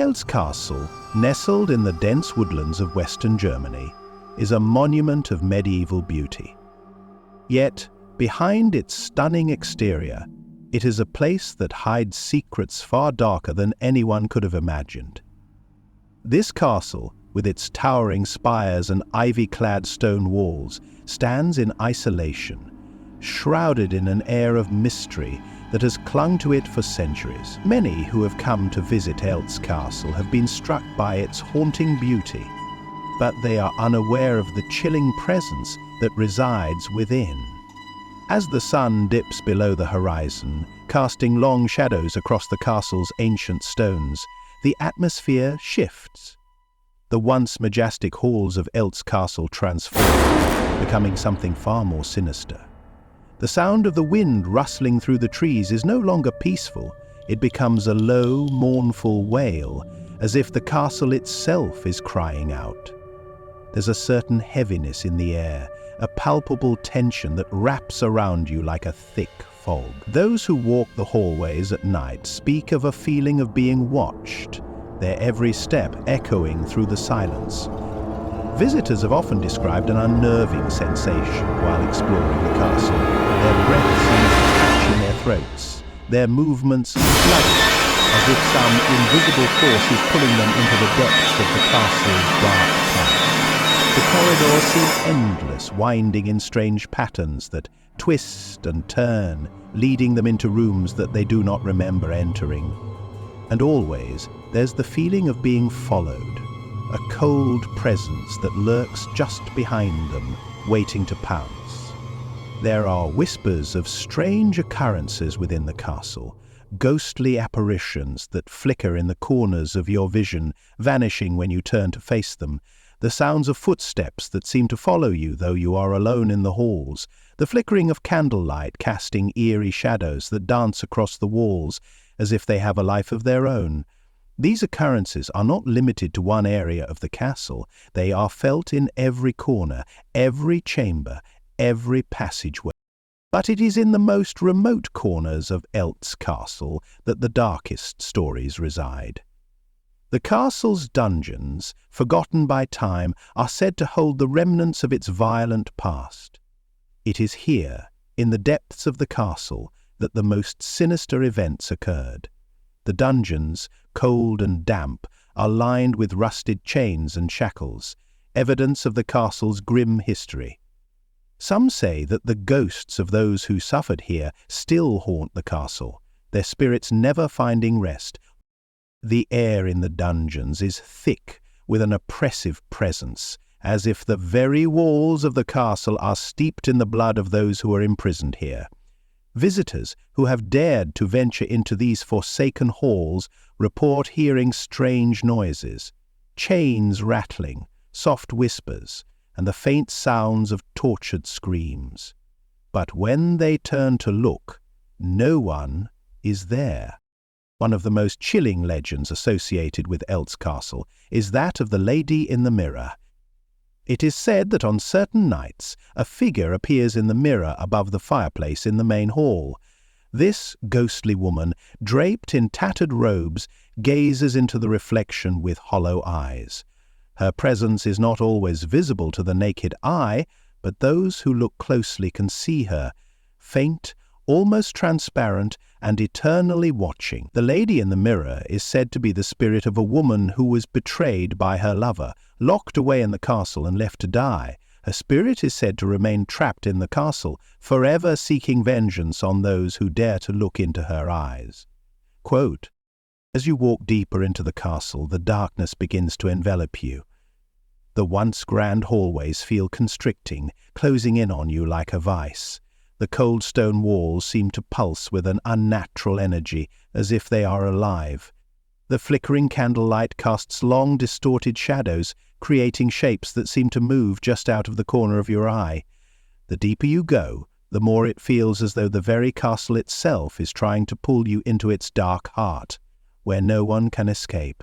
Eltz Castle, nestled in the dense woodlands of western Germany, is a monument of medieval beauty. Yet, behind its stunning exterior, it is a place that hides secrets far darker than anyone could have imagined. This castle, with its towering spires and ivy-clad stone walls, stands in isolation, shrouded in an air of mystery that has clung to it for centuries. Many who have come to visit Eltz Castle have been struck by its haunting beauty, but they are unaware of the chilling presence that resides within. As the sun dips below the horizon, casting long shadows across the castle's ancient stones, the atmosphere shifts. The once majestic halls of Eltz Castle transform, becoming something far more sinister. The sound of the wind rustling through the trees is no longer peaceful. It becomes a low, mournful wail, as if the castle itself is crying out. There's a certain heaviness in the air, a palpable tension that wraps around you like a thick fog. Those who walk the hallways at night speak of a feeling of being watched, their every step echoing through the silence. Visitors have often described an unnerving sensation while exploring the castle. Their breath seems to catch in their throats, their movements sluggish, as if some invisible force is pulling them into the depths of the castle's dark path. The corridors seem endless, winding in strange patterns that twist and turn, leading them into rooms that they do not remember entering. And always, there's the feeling of being followed, a cold presence that lurks just behind them, waiting to pounce. There are whispers of strange occurrences within the castle, ghostly apparitions that flicker in the corners of your vision, vanishing when you turn to face them, the sounds of footsteps that seem to follow you though you are alone in the halls, the flickering of candlelight casting eerie shadows that dance across the walls as if they have a life of their own. These occurrences are not limited to one area of the castle. They are felt in every corner, every chamber, every passageway. But it is in the most remote corners of Eltz Castle that the darkest stories reside. The castle's dungeons, forgotten by time, are said to hold the remnants of its violent past. It is here, in the depths of the castle, that the most sinister events occurred. The dungeons, cold and damp, are lined with rusted chains and shackles, evidence of the castle's grim history. Some say that the ghosts of those who suffered here still haunt the castle, their spirits never finding rest. The air in the dungeons is thick with an oppressive presence, as if the very walls of the castle are steeped in the blood of those who are imprisoned here. Visitors who have dared to venture into these forsaken halls report hearing strange noises, chains rattling, soft whispers, and the faint sounds of tortured screams. But when they turn to look, no one is there. One of the most chilling legends associated with Eltz Castle is that of the Lady in the Mirror. It is said that on certain nights a figure appears in the mirror above the fireplace in the main hall. This ghostly woman, draped in tattered robes, gazes into the reflection with hollow eyes. Her presence is not always visible to the naked eye, but those who look closely can see her, faint, almost transparent, and eternally watching. The lady in the mirror is said to be the spirit of a woman who was betrayed by her lover, locked away in the castle and left to die. Her spirit is said to remain trapped in the castle, forever seeking vengeance on those who dare to look into her eyes. Quote, "As you walk deeper into the castle, the darkness begins to envelop you. The once grand hallways feel constricting, closing in on you like a vice. The cold stone walls seem to pulse with an unnatural energy, as if they are alive. The flickering candlelight casts long, distorted shadows, creating shapes that seem to move just out of the corner of your eye. The deeper you go, the more it feels as though the very castle itself is trying to pull you into its dark heart, where no one can escape."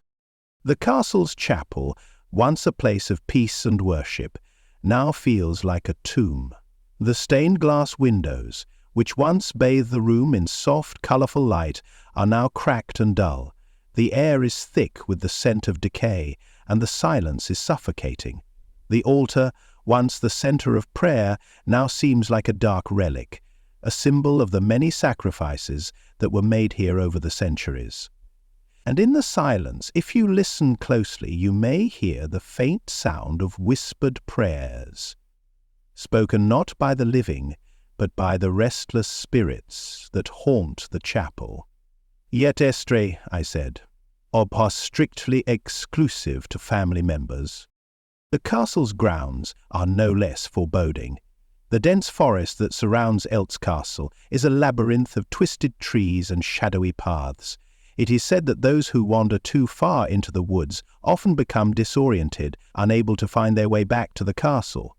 The castle's chapel, once a place of peace and worship, now feels like a tomb. The stained glass windows, which once bathed the room in soft, colourful light, are now cracked and dull, The air is thick with the scent of decay, and the silence is suffocating. The altar, once the center of prayer, now seems like a dark relic, a symbol of the many sacrifices that were made here over the centuries. And in the silence, if you listen closely, you may hear the faint sound of whispered prayers, spoken not by the living, but by the restless spirits that haunt the chapel. Yet estre, I said, are strictly exclusive to family members. The castle's grounds are no less foreboding. The dense forest that surrounds Eltz Castle is a labyrinth of twisted trees and shadowy paths. It is said that those who wander too far into the woods often become disoriented, unable to find their way back to the castle.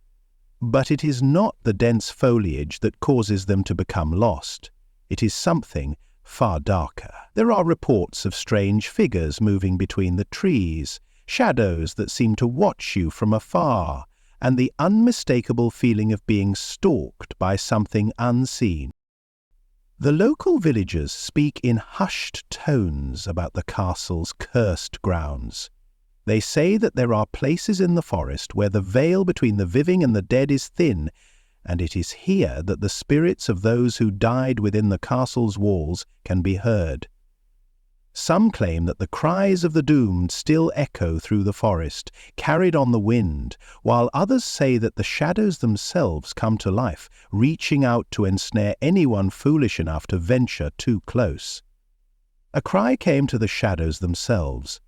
But it is not the dense foliage that causes them to become lost. It is something far darker. There are reports of strange figures moving between the trees, shadows that seem to watch you from afar, and the unmistakable feeling of being stalked by something unseen. The local villagers speak in hushed tones about the castle's cursed grounds. They say that there are places in the forest where the veil between the living and the dead is thin, and it is here that the spirits of those who died within the castle's walls can be heard. Some claim that the cries of the doomed still echo through the forest, carried on the wind, while others say that the shadows themselves come to life, reaching out to ensnare anyone foolish enough to venture too close. A cry came to the shadows themselves.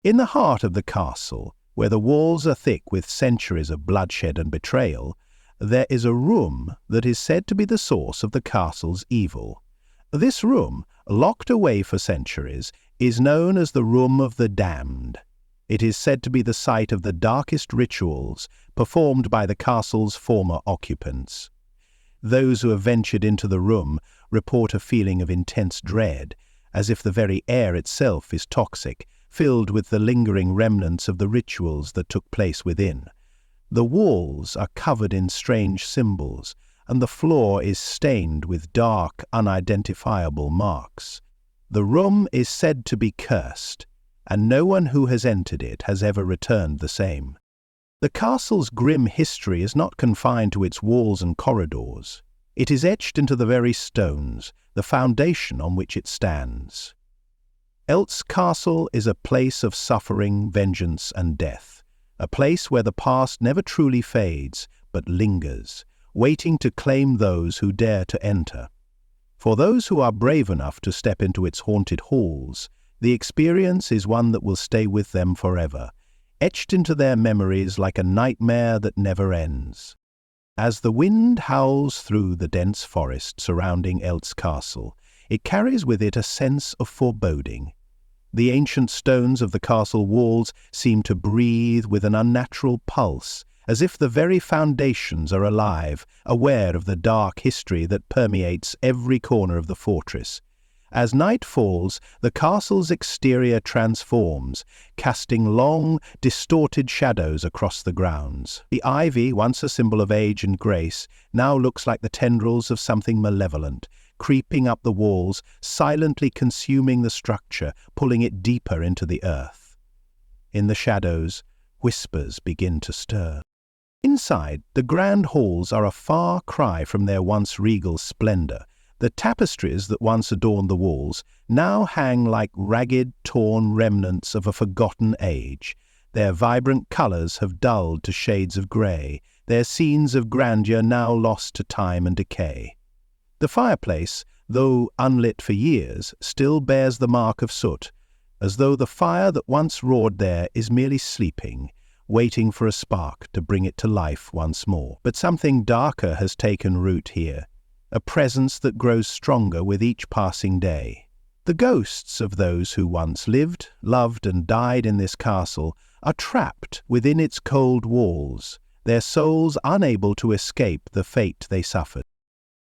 In the heart of the castle, where the walls are thick with centuries of bloodshed and betrayal, there is a room that is said to be the source of the castle's evil. This room, locked away for centuries, is known as the Room of the Damned. It is said to be the site of the darkest rituals performed by the castle's former occupants. Those who have ventured into the room report a feeling of intense dread, as if the very air itself is toxic, filled with the lingering remnants of the rituals that took place within. The walls are covered in strange symbols, and the floor is stained with dark, unidentifiable marks. The room is said to be cursed, and no one who has entered it has ever returned the same. The castle's grim history is not confined to its walls and corridors. It is etched into the very stones, the foundation on which it stands. Eltz Castle is a place of suffering, vengeance, and death, a place where the past never truly fades, but lingers, waiting to claim those who dare to enter. For those who are brave enough to step into its haunted halls, the experience is one that will stay with them forever, etched into their memories like a nightmare that never ends. As the wind howls through the dense forest surrounding Eltz Castle, it carries with it a sense of foreboding. The ancient stones of the castle walls seem to breathe with an unnatural pulse, as if the very foundations are alive, aware of the dark history that permeates every corner of the fortress. As night falls, the castle's exterior transforms, casting long, distorted shadows across the grounds. The ivy, once a symbol of age and grace, now looks like the tendrils of something malevolent, creeping up the walls, silently consuming the structure, pulling it deeper into the earth. In the shadows, whispers begin to stir. Inside, the grand halls are a far cry from their once regal splendor. The tapestries that once adorned the walls now hang like ragged, torn remnants of a forgotten age. Their vibrant colors have dulled to shades of gray, their scenes of grandeur now lost to time and decay. The fireplace, though unlit for years, still bears the mark of soot, as though the fire that once roared there is merely sleeping, waiting for a spark to bring it to life once more. But something darker has taken root here, a presence that grows stronger with each passing day. The ghosts of those who once lived, loved, and died in this castle are trapped within its cold walls, their souls unable to escape the fate they suffered.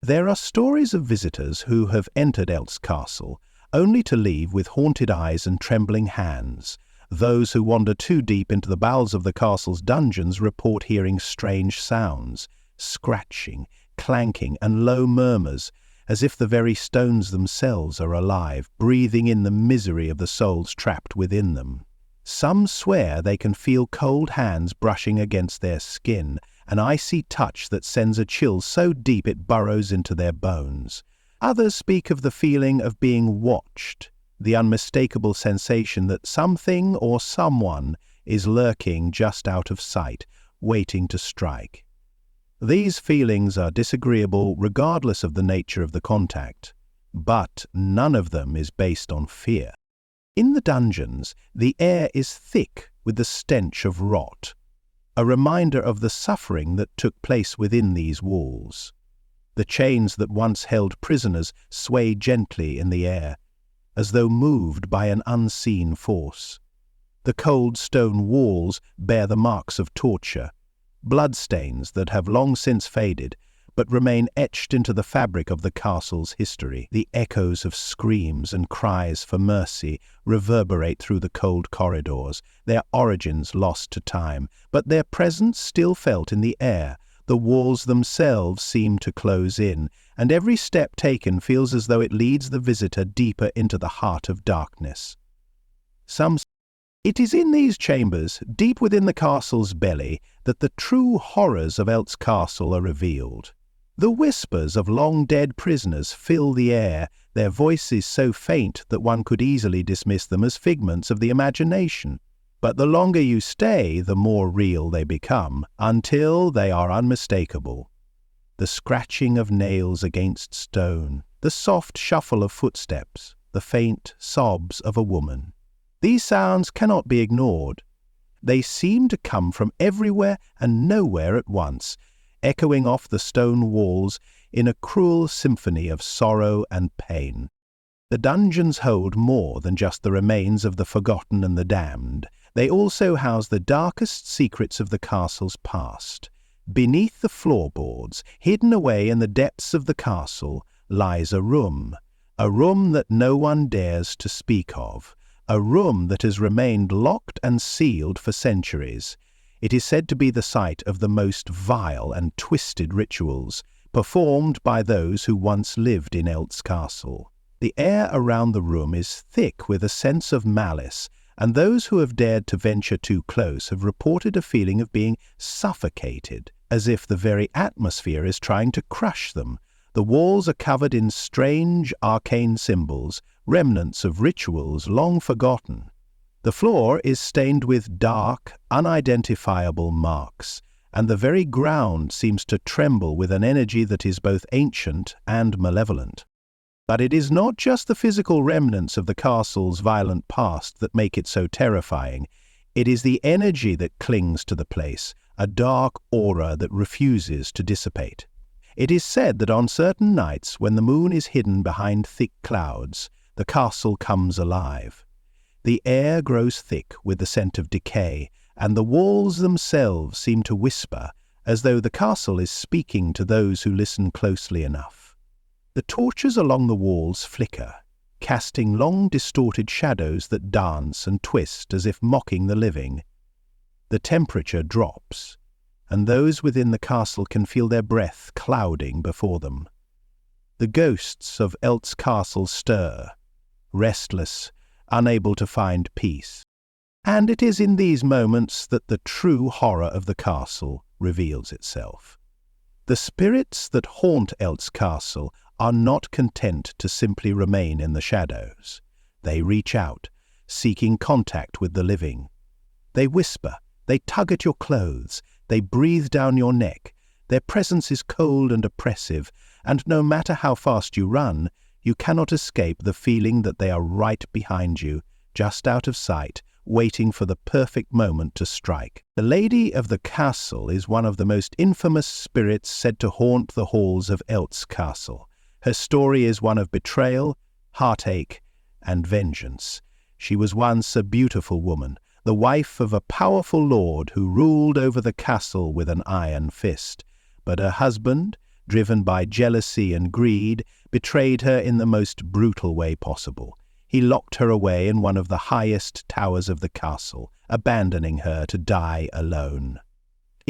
There are stories of visitors who have entered Eltz Castle, only to leave with haunted eyes and trembling hands. Those who wander too deep into the bowels of the castle's dungeons report hearing strange sounds, scratching, clanking, and low murmurs, as if the very stones themselves are alive, breathing in the misery of the souls trapped within them. Some swear they can feel cold hands brushing against their skin, an icy touch that sends a chill so deep it burrows into their bones. Others speak of the feeling of being watched, the unmistakable sensation that something or someone is lurking just out of sight, waiting to strike. These feelings are disagreeable regardless of the nature of the contact, but none of them is based on fear. In the dungeons, the air is thick with the stench of rot, a reminder of the suffering that took place within these walls. The chains that once held prisoners sway gently in the air, as though moved by an unseen force. The cold stone walls bear the marks of torture, bloodstains that have long since faded, but remain etched into the fabric of the castle's history. The echoes of screams and cries for mercy reverberate through the cold corridors, their origins lost to time, but their presence still felt in the air. The walls themselves seem to close in, and every step taken feels as though it leads the visitor deeper into the heart of darkness. It is in these chambers, deep within the castle's belly, that the true horrors of Eltz Castle are revealed. The whispers of long-dead prisoners fill the air, their voices so faint that one could easily dismiss them as figments of the imagination. But the longer you stay, the more real they become, until they are unmistakable. The scratching of nails against stone, the soft shuffle of footsteps, the faint sobs of a woman. These sounds cannot be ignored. They seem to come from everywhere and nowhere at once, echoing off the stone walls in a cruel symphony of sorrow and pain. The dungeons hold more than just the remains of the forgotten and the damned. They also house the darkest secrets of the castle's past. Beneath the floorboards, hidden away in the depths of the castle, lies a room that no one dares to speak of. A room that has remained locked and sealed for centuries. It is said to be the site of the most vile and twisted rituals, performed by those who once lived in Eltz Castle. The air around the room is thick with a sense of malice, and those who have dared to venture too close have reported a feeling of being suffocated, as if the very atmosphere is trying to crush them. The walls are covered in strange, arcane symbols, remnants of rituals long forgotten. The floor is stained with dark, unidentifiable marks, and the very ground seems to tremble with an energy that is both ancient and malevolent. But it is not just the physical remnants of the castle's violent past that make it so terrifying. It is the energy that clings to the place, a dark aura that refuses to dissipate. It is said that on certain nights, when the moon is hidden behind thick clouds, the castle comes alive. The air grows thick with the scent of decay, and the walls themselves seem to whisper, as though the castle is speaking to those who listen closely enough. The torches along the walls flicker, casting long distorted shadows that dance and twist as if mocking the living. The temperature drops, and those within the castle can feel their breath clouding before them. The ghosts of Eltz Castle stir, restless, unable to find peace. And it is in these moments that the true horror of the castle reveals itself. The spirits that haunt Eltz Castle are not content to simply remain in the shadows. They reach out, seeking contact with the living. They whisper, they tug at your clothes, they breathe down your neck. Their presence is cold and oppressive, and no matter how fast you run, you cannot escape the feeling that they are right behind you, just out of sight, waiting for the perfect moment to strike. The Lady of the Castle is one of the most infamous spirits said to haunt the halls of Eltz Castle. Her story is one of betrayal, heartache, and vengeance. She was once a beautiful woman, the wife of a powerful lord who ruled over the castle with an iron fist. But her husband, driven by jealousy and greed, betrayed her in the most brutal way possible. He locked her away in one of the highest towers of the castle, abandoning her to die alone.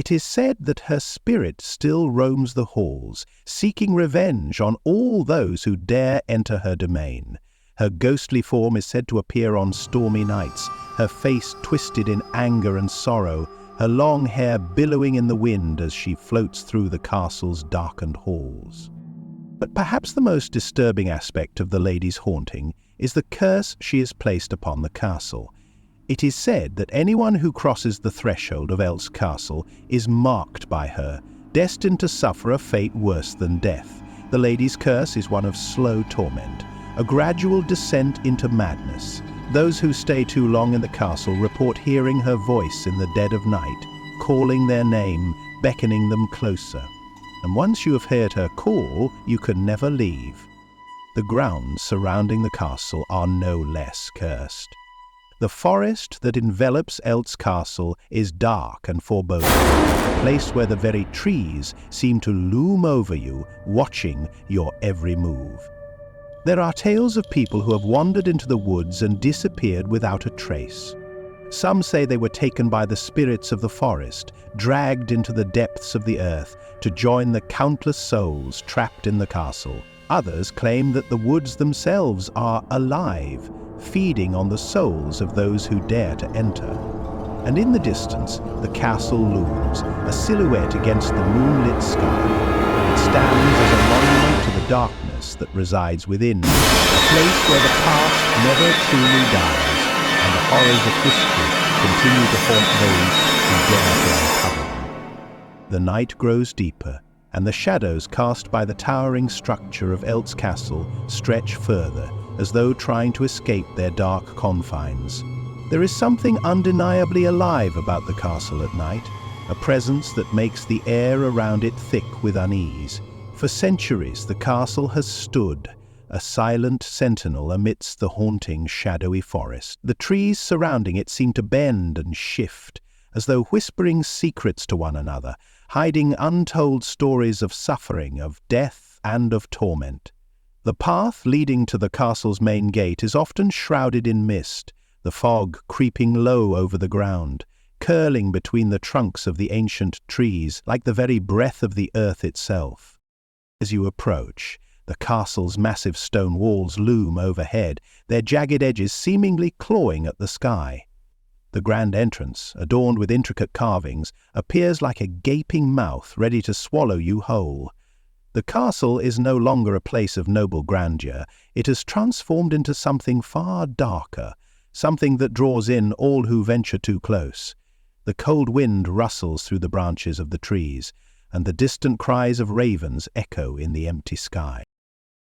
It is said that her spirit still roams the halls, seeking revenge on all those who dare enter her domain. Her ghostly form is said to appear on stormy nights, her face twisted in anger and sorrow, her long hair billowing in the wind as she floats through the castle's darkened halls. But perhaps the most disturbing aspect of the lady's haunting is the curse she has placed upon the castle. It is said that anyone who crosses the threshold of Eltz Castle is marked by her, destined to suffer a fate worse than death. The lady's curse is one of slow torment, a gradual descent into madness. Those who stay too long in the castle report hearing her voice in the dead of night, calling their name, beckoning them closer. And once you have heard her call, you can never leave. The grounds surrounding the castle are no less cursed. The forest that envelops Eltz Castle is dark and foreboding, a place where the very trees seem to loom over you, watching your every move. There are tales of people who have wandered into the woods and disappeared without a trace. Some say they were taken by the spirits of the forest, dragged into the depths of the earth to join the countless souls trapped in the castle. Others claim that the woods themselves are alive, feeding on the souls of those who dare to enter. And in the distance, the castle looms, a silhouette against the moonlit sky. It stands as a monument to the darkness that resides within, a place where the past never truly dies, and the horrors of history continue to haunt those who dare to uncover them. The night grows deeper, and the shadows cast by the towering structure of Eltz Castle stretch further, as though trying to escape their dark confines. There is something undeniably alive about the castle at night, a presence that makes the air around it thick with unease. For centuries the castle has stood, a silent sentinel amidst the haunting, shadowy forest. The trees surrounding it seem to bend and shift, as though whispering secrets to one another, hiding untold stories of suffering, of death, and of torment. The path leading to the castle's main gate is often shrouded in mist, the fog creeping low over the ground, curling between the trunks of the ancient trees like the very breath of the earth itself. As you approach, the castle's massive stone walls loom overhead, their jagged edges seemingly clawing at the sky. The grand entrance, adorned with intricate carvings, appears like a gaping mouth ready to swallow you whole. The castle is no longer a place of noble grandeur. It has transformed into something far darker, something that draws in all who venture too close. The cold wind rustles through the branches of the trees, and the distant cries of ravens echo in the empty sky.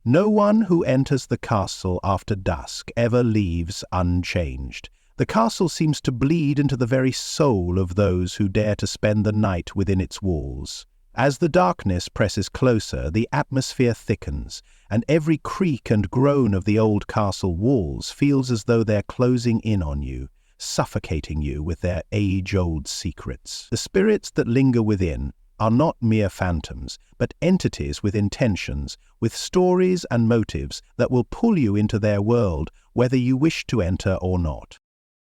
No one who enters the castle after dusk ever leaves unchanged. The castle seems to bleed into the very soul of those who dare to spend the night within its walls. As the darkness presses closer, the atmosphere thickens, and every creak and groan of the old castle walls feels as though they're closing in on you, suffocating you with their age-old secrets. The spirits that linger within are not mere phantoms, but entities with intentions, with stories and motives that will pull you into their world, whether you wish to enter or not.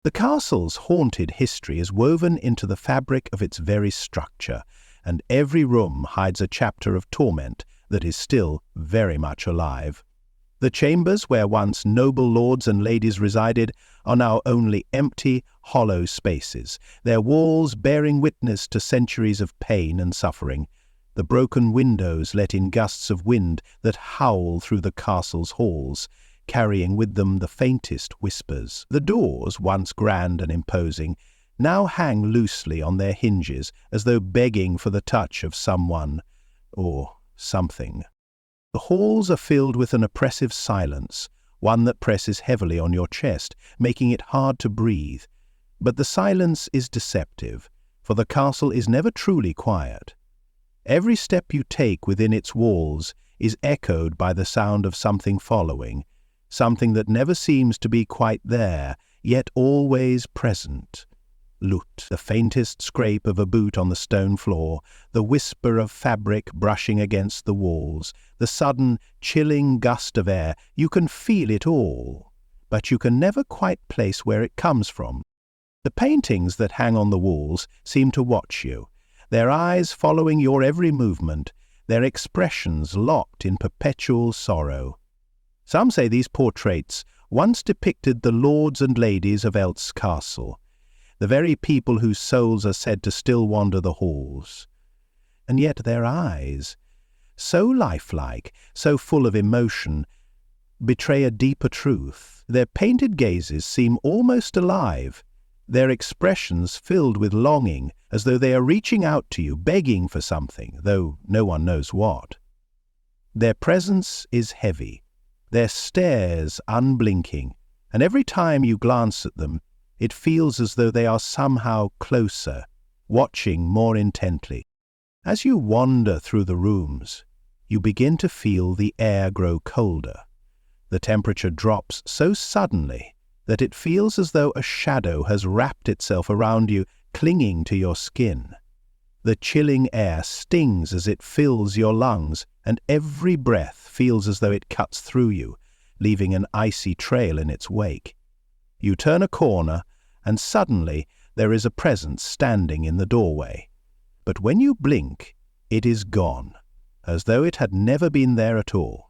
The castle's haunted history is woven into the fabric of its very structure, and every room hides a chapter of torment that is still very much alive. The chambers where once noble lords and ladies resided are now only empty, hollow spaces, their walls bearing witness to centuries of pain and suffering. The broken windows let in gusts of wind that howl through the castle's halls, carrying with them the faintest whispers. The doors, once grand and imposing, now hang loosely on their hinges as though begging for the touch of someone or something. The halls are filled with an oppressive silence, one that presses heavily on your chest, making it hard to breathe. But the silence is deceptive, for the castle is never truly quiet. Every step you take within its walls is echoed by the sound of something following, something that never seems to be quite there, yet always present. Lut, the faintest scrape of a boot on the stone floor, the whisper of fabric brushing against the walls, the sudden, chilling gust of air, you can feel it all, but you can never quite place where it comes from. The paintings that hang on the walls seem to watch you. their eyes following your every movement, their expressions locked in perpetual sorrow. Some say these portraits once depicted the lords and ladies of Eltz castle, the very people whose souls are said to still wander the halls. And yet their eyes, so lifelike, so full of emotion, betray a deeper truth. Their painted gazes seem almost alive, their expressions filled with longing, as though they are reaching out to you, begging for something, though no one knows what. Their presence is heavy, their stares unblinking, and every time you glance at them, it feels as though they are somehow closer, watching more intently. As you wander through the rooms, you begin to feel the air grow colder. The temperature drops so suddenly that it feels as though a shadow has wrapped itself around you, clinging to your skin. The chilling air stings as it fills your lungs, and every breath feels as though it cuts through you, leaving an icy trail in its wake. You turn a corner, and suddenly there is a presence standing in the doorway. But when you blink, it is gone, as though it had never been there at all.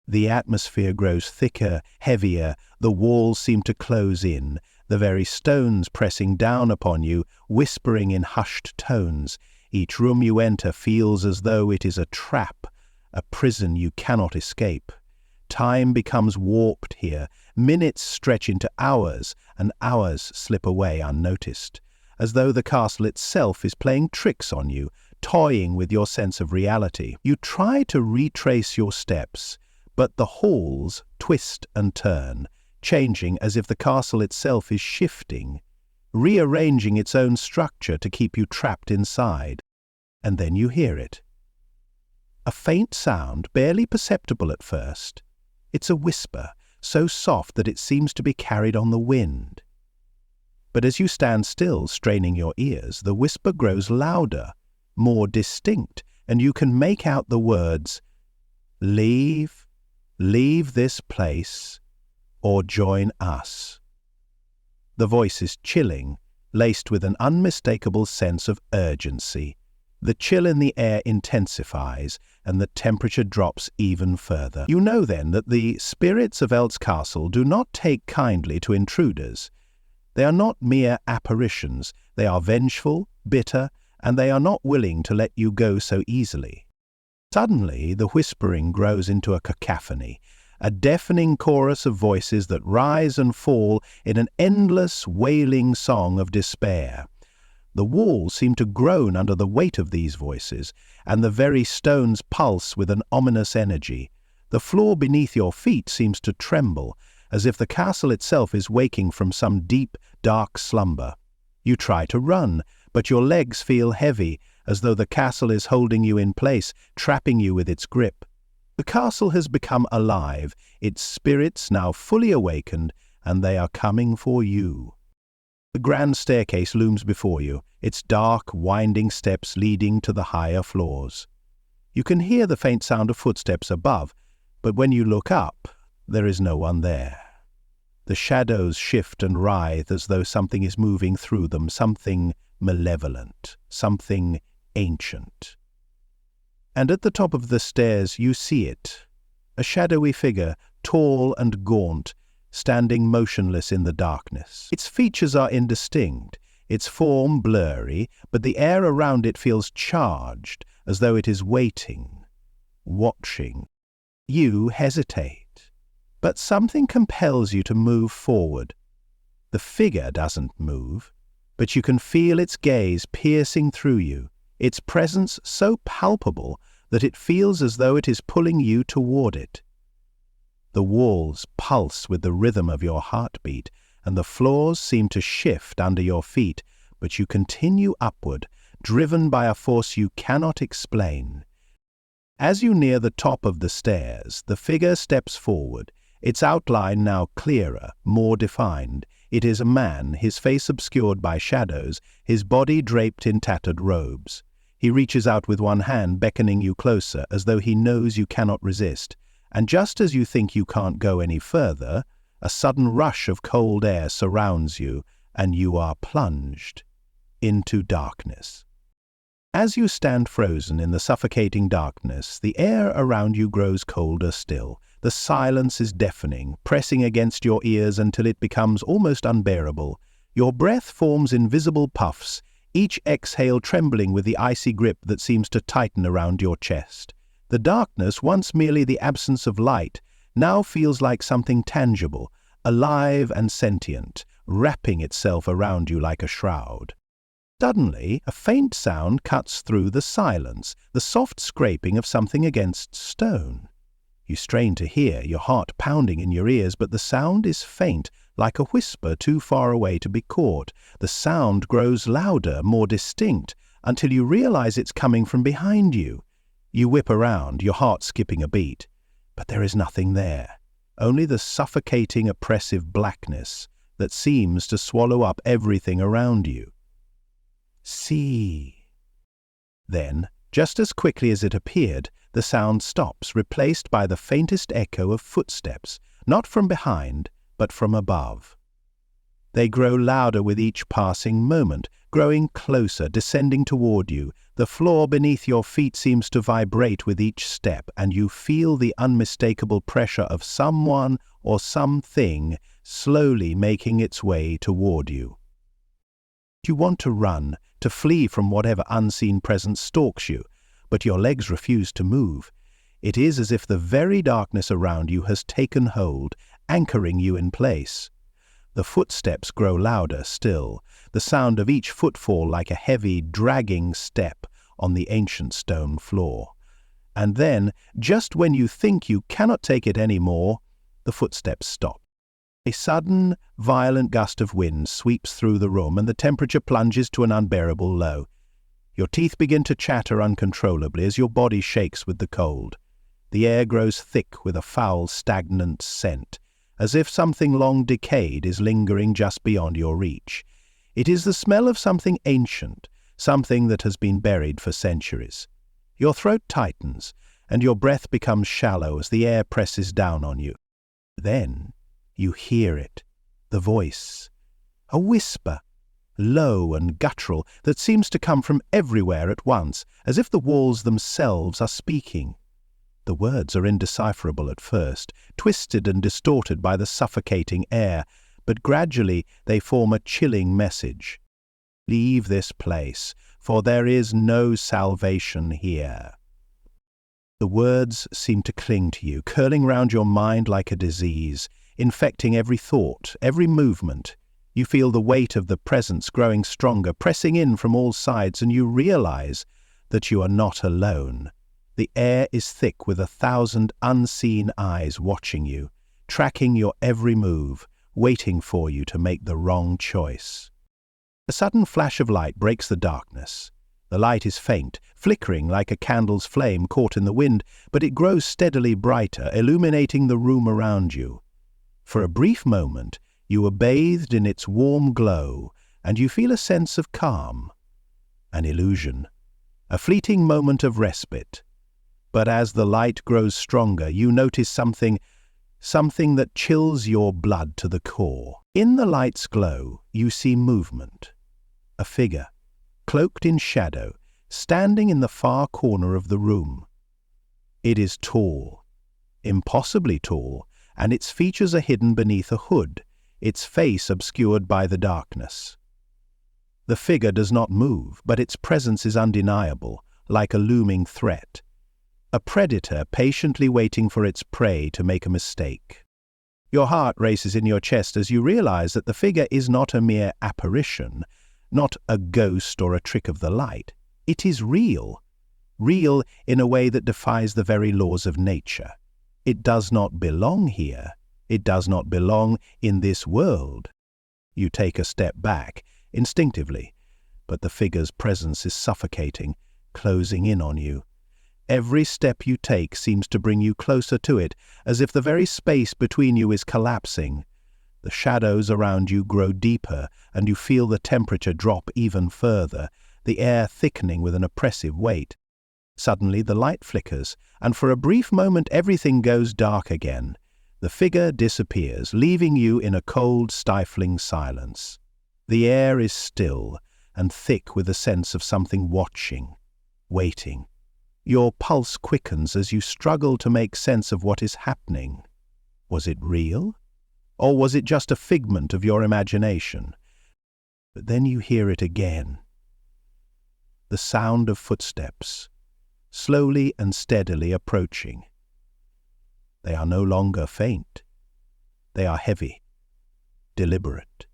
The atmosphere grows thicker, heavier, the walls seem to close in, the very stones pressing down upon you, whispering in hushed tones. Each room you enter feels as though it is a trap, a prison you cannot escape. Time becomes warped here, minutes stretch into hours, and hours slip away unnoticed, as though the castle itself is playing tricks on you, toying with your sense of reality. You try to retrace your steps, but the halls twist and turn, changing as if the castle itself is shifting, rearranging its own structure to keep you trapped inside. And then you hear it. A faint sound, barely perceptible at first. It's a whisper, so soft that it seems to be carried on the wind. But as you stand still, straining your ears, the whisper grows louder, more distinct, and you can make out the words, "Leave this place, or join us." The voice is chilling, laced with an unmistakable sense of urgency. The chill in the air intensifies, and the temperature drops even further. You know then that the spirits of Eltz Castle do not take kindly to intruders. They are not mere apparitions. They are vengeful, bitter, and they are not willing to let you go so easily. Suddenly, the whispering grows into a cacophony, a deafening chorus of voices that rise and fall in an endless, wailing song of despair. The walls seem to groan under the weight of these voices, and the very stones pulse with an ominous energy. The floor beneath your feet seems to tremble, as if the castle itself is waking from some deep, dark slumber. You try to run, but your legs feel heavy, as though the castle is holding you in place, trapping you with its grip. The castle has become alive, its spirits now fully awakened, and they are coming for you. The grand staircase looms before you, its dark, winding steps leading to the higher floors. You can hear the faint sound of footsteps above, but when you look up, there is no one there. The shadows shift and writhe as though something is moving through them, something malevolent, something ancient. And at the top of the stairs you see it, a shadowy figure, tall and gaunt, standing motionless in the darkness. Its features are indistinct, its form blurry, but the air around it feels charged, as though it is waiting, watching. You hesitate, but something compels you to move forward. The figure doesn't move, but you can feel its gaze piercing through you, its presence so palpable that it feels as though it is pulling you toward it. The walls pulse with the rhythm of your heartbeat, and the floors seem to shift under your feet, but you continue upward, driven by a force you cannot explain. As you near the top of the stairs, the figure steps forward, its outline now clearer, more defined. It is a man, his face obscured by shadows, his body draped in tattered robes. He reaches out with one hand, beckoning you closer, as though he knows you cannot resist. And just as you think you can't go any further, a sudden rush of cold air surrounds you, and you are plunged into darkness. As you stand frozen in the suffocating darkness, the air around you grows colder still. The silence is deafening, pressing against your ears until it becomes almost unbearable. Your breath forms invisible puffs, each exhale trembling with the icy grip that seems to tighten around your chest. The darkness, once merely the absence of light, now feels like something tangible, alive and sentient, wrapping itself around you like a shroud. Suddenly, a faint sound cuts through the silence, the soft scraping of something against stone. You strain to hear, your heart pounding in your ears, but the sound is faint, like a whisper too far away to be caught. The sound grows louder, more distinct, until you realize it's coming from behind you. You whip around, your heart skipping a beat. But there is nothing there, only the suffocating, oppressive blackness that seems to swallow up everything around you. See. Then, just as quickly as it appeared, the sound stops, replaced by the faintest echo of footsteps, not from behind, but from above. They grow louder with each passing moment, growing closer, descending toward you. The floor beneath your feet seems to vibrate with each step, and you feel the unmistakable pressure of someone or something slowly making its way toward you. You want to run, to flee from whatever unseen presence stalks you, but your legs refuse to move. It is as if the very darkness around you has taken hold, anchoring you in place. The footsteps grow louder still, the sound of each footfall like a heavy, dragging step on the ancient stone floor. And then, just when you think you cannot take it any more, the footsteps stop. A sudden, violent gust of wind sweeps through the room, and the temperature plunges to an unbearable low. Your teeth begin to chatter uncontrollably as your body shakes with the cold. The air grows thick with a foul, stagnant scent, as if something long decayed is lingering just beyond your reach. It is the smell of something ancient, something that has been buried for centuries. Your throat tightens, and your breath becomes shallow as the air presses down on you. Then you hear it, the voice, a whisper, low and guttural, that seems to come from everywhere at once, as if the walls themselves are speaking. The words are indecipherable at first, twisted and distorted by the suffocating air, but gradually they form a chilling message. Leave this place, for there is no salvation here. The words seem to cling to you, curling round your mind like a disease, infecting every thought, every movement. You feel the weight of the presence growing stronger, pressing in from all sides, and you realize that you are not alone. The air is thick with 1,000 unseen eyes watching you, tracking your every move, waiting for you to make the wrong choice. A sudden flash of light breaks the darkness. The light is faint, flickering like a candle's flame caught in the wind, but it grows steadily brighter, illuminating the room around you. For a brief moment, you are bathed in its warm glow, and you feel a sense of calm. An illusion, a fleeting moment of respite. But as the light grows stronger, you notice something that chills your blood to the core. In the light's glow, you see movement. A figure, cloaked in shadow, standing in the far corner of the room. It is tall, impossibly tall, and its features are hidden beneath a hood, its face obscured by the darkness. The figure does not move, but its presence is undeniable, like a looming threat. A predator patiently waiting for its prey to make a mistake. Your heart races in your chest as you realize that the figure is not a mere apparition, not a ghost or a trick of the light. It is real. Real in a way that defies the very laws of nature. It does not belong here. It does not belong in this world. You take a step back, instinctively, but the figure's presence is suffocating, closing in on you. Every step you take seems to bring you closer to it, as if the very space between you is collapsing. The shadows around you grow deeper, and you feel the temperature drop even further, the air thickening with an oppressive weight. Suddenly the light flickers, and for a brief moment everything goes dark again. The figure disappears, leaving you in a cold, stifling silence. The air is still and thick with the sense of something watching, waiting. Your pulse quickens as you struggle to make sense of what is happening. Was it real? Or was it just a figment of your imagination? But then you hear it again. The sound of footsteps, slowly and steadily approaching. They are no longer faint. They are heavy, deliberate,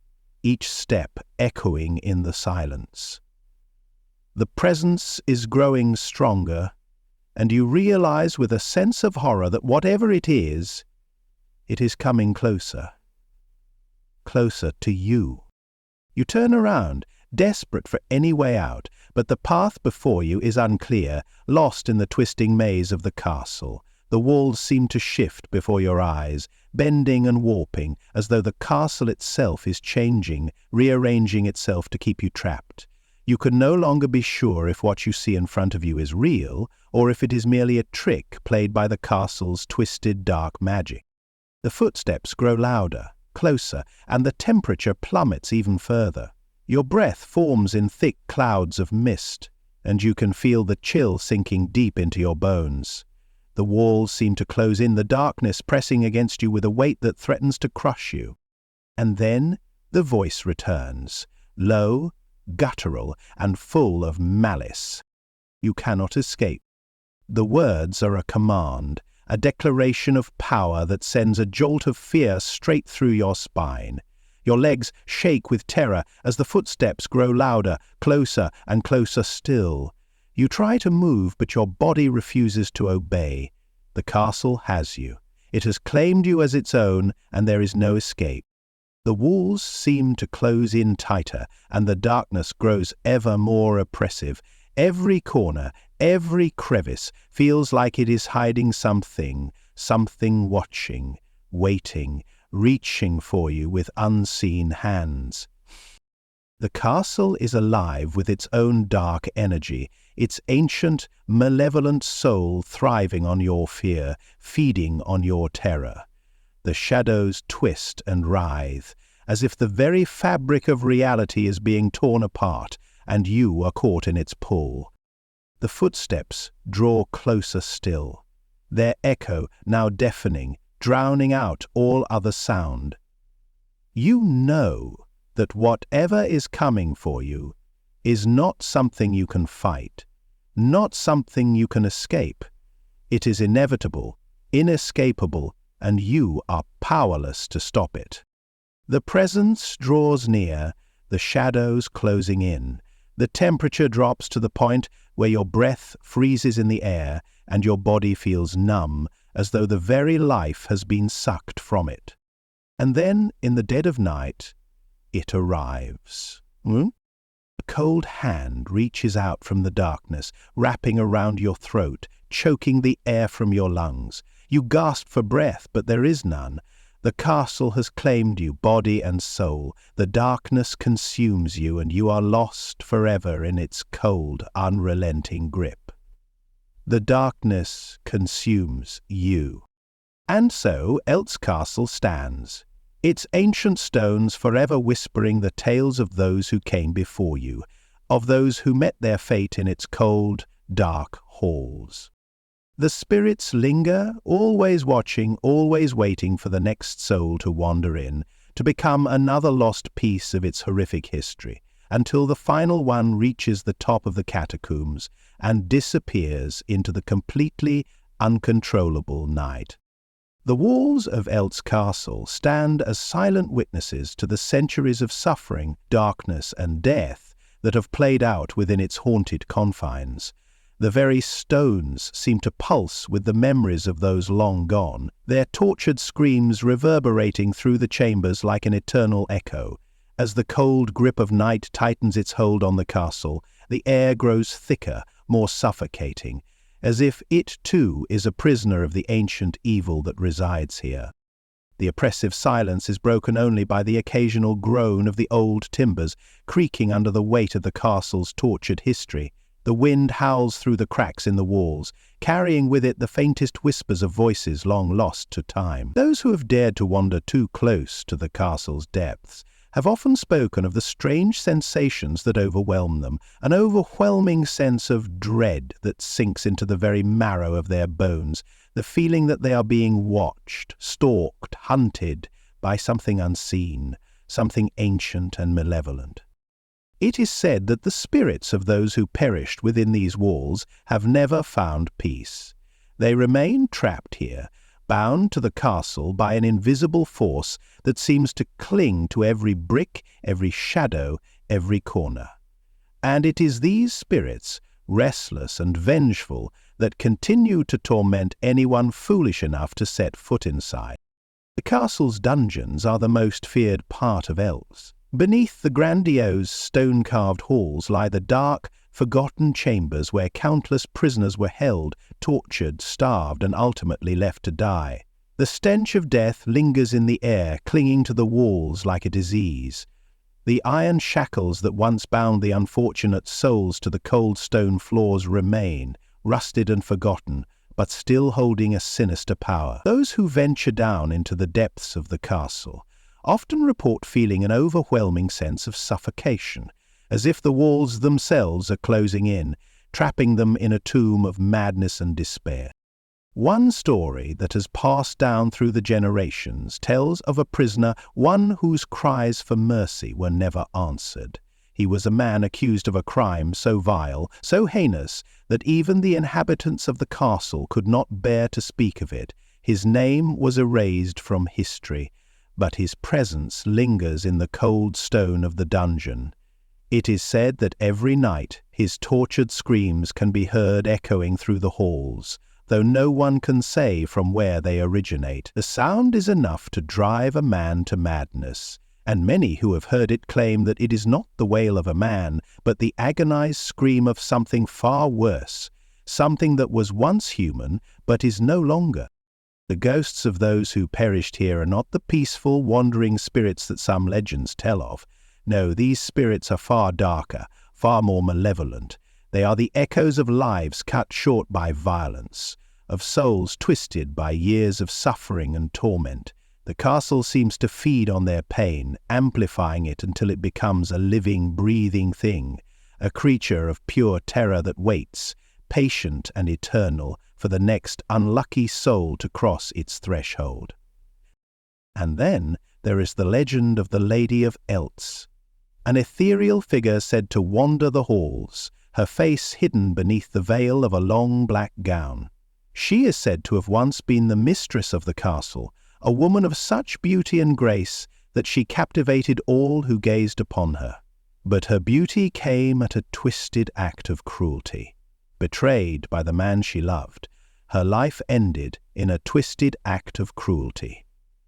each step echoing in the silence. The presence is growing stronger, and you realize with a sense of horror that whatever it is coming closer. Closer to you. You turn around, desperate for any way out, but the path before you is unclear, lost in the twisting maze of the castle. The walls seem to shift before your eyes, bending and warping, as though the castle itself is changing, rearranging itself to keep you trapped. You can no longer be sure if what you see in front of you is real, or if it is merely a trick played by the castle's twisted dark magic. The footsteps grow louder, closer, and the temperature plummets even further. Your breath forms in thick clouds of mist, and you can feel the chill sinking deep into your bones. The walls seem to close in, the darkness pressing against you with a weight that threatens to crush you. And then the voice returns, low, guttural, and full of malice. You cannot escape. The words are a command, a declaration of power that sends a jolt of fear straight through your spine. Your legs shake with terror as the footsteps grow louder, closer and closer still. You try to move, but your body refuses to obey. The castle has you. It has claimed you as its own, and there is no escape. The walls seem to close in tighter, and the darkness grows ever more oppressive. Every corner, every crevice feels like it is hiding something watching, waiting, reaching for you with unseen hands. The castle is alive with its own dark energy, its ancient, malevolent soul thriving on your fear, feeding on your terror. The shadows twist and writhe, as if the very fabric of reality is being torn apart, and you are caught in its pull. The footsteps draw closer still, their echo now deafening, drowning out all other sound. You know that whatever is coming for you is not something you can fight, not something you can escape. It is inevitable, inescapable, and you are powerless to stop it. The presence draws near, the shadows closing in. The temperature drops to the point where your breath freezes in the air and your body feels numb, as though the very life has been sucked from it. And then, in the dead of night, it arrives. A cold hand reaches out from the darkness, wrapping around your throat, choking the air from your lungs. You gasp for breath, but there is none. The castle has claimed you, body and soul. The darkness consumes you, and you are lost forever in its cold, unrelenting grip. The darkness consumes you. And so Eltz Castle stands, its ancient stones forever whispering the tales of those who came before you, of those who met their fate in its cold, dark halls. The spirits linger, always watching, always waiting for the next soul to wander in, to become another lost piece of its horrific history, until the final one reaches the top of the catacombs and disappears into the completely uncontrollable night. The walls of Eltz Castle stand as silent witnesses to the centuries of suffering, darkness, and death that have played out within its haunted confines. The very stones seem to pulse with the memories of those long gone, their tortured screams reverberating through the chambers like an eternal echo. As the cold grip of night tightens its hold on the castle, the air grows thicker, more suffocating, as if it too is a prisoner of the ancient evil that resides here. The oppressive silence is broken only by the occasional groan of the old timbers creaking under the weight of the castle's tortured history. The wind howls through the cracks in the walls, carrying with it the faintest whispers of voices long lost to time. Those who have dared to wander too close to the castle's depths have often spoken of the strange sensations that overwhelm them, an overwhelming sense of dread that sinks into the very marrow of their bones, the feeling that they are being watched, stalked, hunted by something unseen, something ancient and malevolent. It is said that the spirits of those who perished within these walls have never found peace. They remain trapped here, bound to the castle by an invisible force that seems to cling to every brick, every shadow, every corner. And it is these spirits, restless and vengeful, that continue to torment anyone foolish enough to set foot inside. The castle's dungeons are the most feared part of Eltz. Beneath the grandiose stone-carved halls lie the dark, forgotten chambers where countless prisoners were held, tortured, starved, and ultimately left to die. The stench of death lingers in the air, clinging to the walls like a disease. The iron shackles that once bound the unfortunate souls to the cold stone floors remain, rusted and forgotten, but still holding a sinister power. Those who venture down into the depths of the castle often report feeling an overwhelming sense of suffocation, as if the walls themselves are closing in, trapping them in a tomb of madness and despair. One story that has passed down through the generations tells of a prisoner, one whose cries for mercy were never answered. He was a man accused of a crime so vile, so heinous, that even the inhabitants of the castle could not bear to speak of it. His name was erased from history, but his presence lingers in the cold stone of the dungeon. It is said that every night his tortured screams can be heard echoing through the halls, though no one can say from where they originate. The sound is enough to drive a man to madness, and many who have heard it claim that it is not the wail of a man, but the agonized scream of something far worse, something that was once human but is no longer. The ghosts of those who perished here are not the peaceful, wandering spirits that some legends tell of. No, these spirits are far darker, far more malevolent. They are the echoes of lives cut short by violence, of souls twisted by years of suffering and torment. The castle seems to feed on their pain, amplifying it until it becomes a living, breathing thing, a creature of pure terror that waits, patient and eternal, for the next unlucky soul to cross its threshold. And then there is the legend of the Lady of Eltz, an ethereal figure said to wander the halls, her face hidden beneath the veil of a long black gown. She is said to have once been the mistress of the castle, a woman of such beauty and grace that she captivated all who gazed upon her. But her beauty came at a twisted act of cruelty. Betrayed by the man she loved, her life ended in a twisted act of cruelty.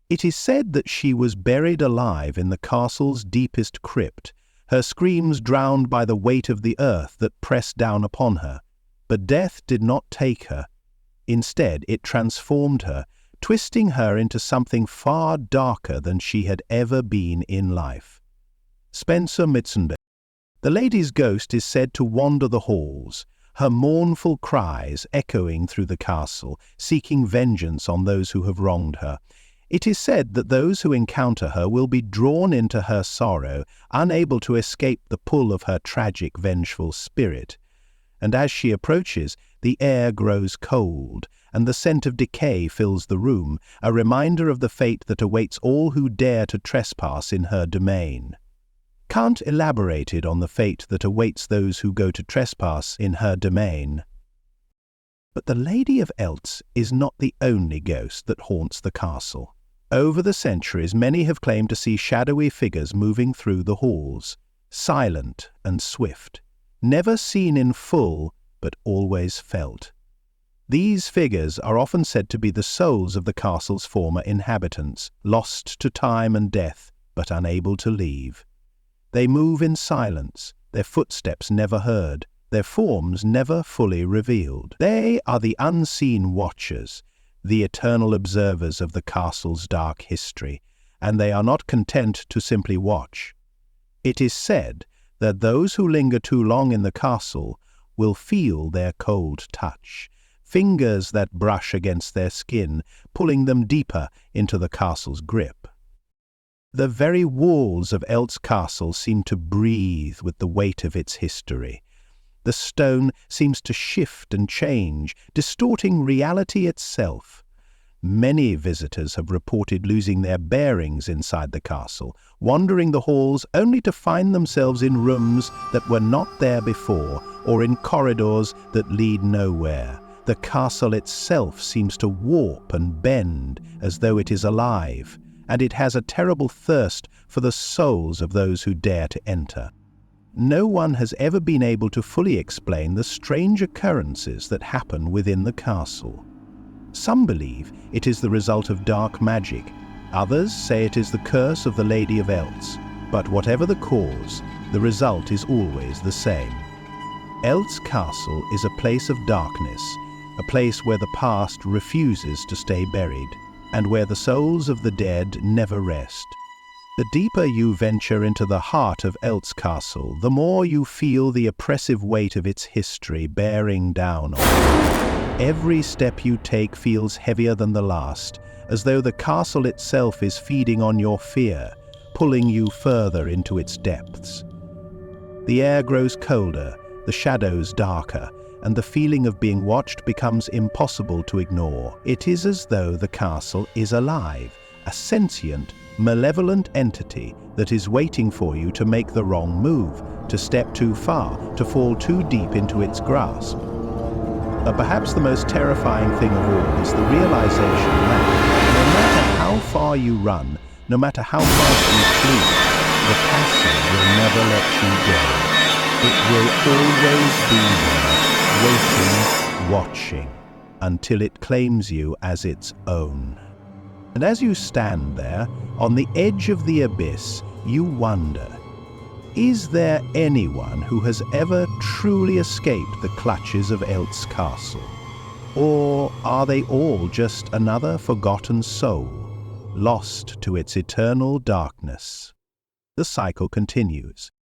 It is said that she was buried alive in the castle's deepest crypt, her screams drowned by the weight of the earth that pressed down upon her. But death did not take her. Instead, it transformed her, twisting her into something far darker than she had ever been in life. Spencer Mitzenberg. The lady's ghost is said to wander the halls, her mournful cries echoing through the castle, seeking vengeance on those who have wronged her. It is said that those who encounter her will be drawn into her sorrow, unable to escape the pull of her tragic, vengeful spirit. And as she approaches, the air grows cold, and the scent of decay fills the room, a reminder of the fate that awaits all who dare to trespass in her domain. Kant elaborated on the fate that awaits those who go to trespass in her domain. But the Lady of Eltz is not the only ghost that haunts the castle. Over the centuries, many have claimed to see shadowy figures moving through the halls, silent and swift, never seen in full, but always felt. These figures are often said to be the souls of the castle's former inhabitants, lost to time and death, but unable to leave. They move in silence, their footsteps never heard, their forms never fully revealed. They are the unseen watchers, the eternal observers of the castle's dark history, and they are not content to simply watch. It is said that those who linger too long in the castle will feel their cold touch, fingers that brush against their skin, pulling them deeper into the castle's grip. The very walls of Eltz Castle seem to breathe with the weight of its history. The stone seems to shift and change, distorting reality itself. Many visitors have reported losing their bearings inside the castle, wandering the halls only to find themselves in rooms that were not there before, or in corridors that lead nowhere. The castle itself seems to warp and bend as though it is alive, and it has a terrible thirst for the souls of those who dare to enter. No one has ever been able to fully explain the strange occurrences that happen within the castle. Some believe it is the result of dark magic, others say it is the curse of the Lady of Eltz, but whatever the cause, the result is always the same. Eltz Castle is a place of darkness, a place where the past refuses to stay buried, and where the souls of the dead never rest. The deeper you venture into the heart of Eltz Castle, the more you feel the oppressive weight of its history bearing down on you. Every step you take feels heavier than the last, as though the castle itself is feeding on your fear, pulling you further into its depths. The air grows colder, the shadows darker, and the feeling of being watched becomes impossible to ignore. It is as though the castle is alive, a sentient, malevolent entity that is waiting for you to make the wrong move, to step too far, to fall too deep into its grasp. But perhaps the most terrifying thing of all is the realization that, no matter how far you run, no matter how fast you flee, the castle will never let you go. It will always be there, waiting, watching, until it claims you as its own. And as you stand there, on the edge of the abyss, you wonder, is there anyone who has ever truly escaped the clutches of Eltz Castle? Or are they all just another forgotten soul, lost to its eternal darkness? The cycle continues.